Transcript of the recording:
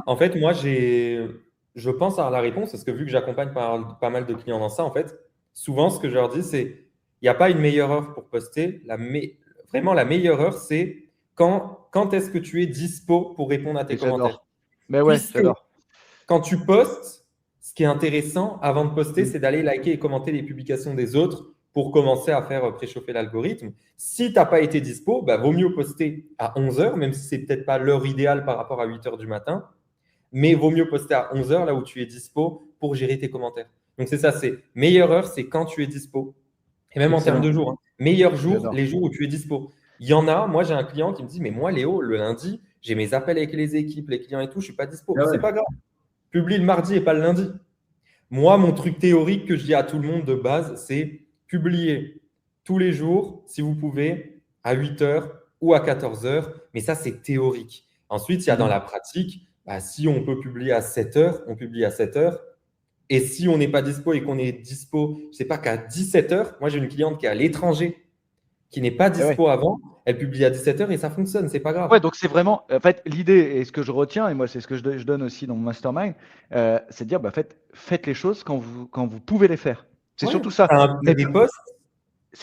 En fait, moi, je pense avoir la réponse parce que vu que j'accompagne pas mal de clients dans ça, en fait, souvent, ce que je leur dis, c'est il n'y a pas une meilleure heure pour poster. Vraiment, la meilleure heure, c'est quand est-ce que tu es dispo pour répondre à tes Et commentaires. j'adore. Mais ouais, Puisque j'adore. quand tu postes, ce qui est intéressant avant de poster, Mm. c'est d'aller liker et commenter les publications des autres pour commencer à faire préchauffer l'algorithme. Si tu n'as pas été dispo, bah, vaut mieux poster à 11 heures, même si c'est peut-être pas l'heure idéale par rapport à 8 heures du matin, mais vaut mieux poster à 11 heures là où tu es dispo pour gérer tes commentaires. Donc c'est ça, c'est meilleure heure, c'est quand tu es dispo. Et même en termes Excellent. de jours, hein. Meilleur jour, J'adore. les jours où tu es dispo. Il y en a, moi j'ai un client qui me dit, mais moi Léo, le lundi, j'ai mes appels avec les équipes, les clients et tout, je suis pas dispo. Ah C'est ouais. pas grave. Publie le mardi et pas le lundi. Moi, mon truc théorique que je dis à tout le monde de base, c'est publier tous les jours, si vous pouvez, à 8 heures ou à 14 heures. Mais ça, c'est théorique. Ensuite, il y a dans Mhm. la pratique, bah, si on peut publier à 7 heures, on publie à 7 heures. Et si on n'est pas dispo et qu'on est dispo, je sais pas, qu'à 17 heures, moi j'ai une cliente qui est à l'étranger, qui n'est pas Eh ouais. dispo avant, elle publie à 17 heures et ça fonctionne, c'est pas grave. Ouais, donc c'est vraiment, en fait, l'idée et ce que je retiens, et moi c'est ce que je donne aussi dans mon mastermind, c'est de dire, bah, faites les choses quand vous pouvez les faire. C'est Ouais, surtout ça. t'as Mais des posts.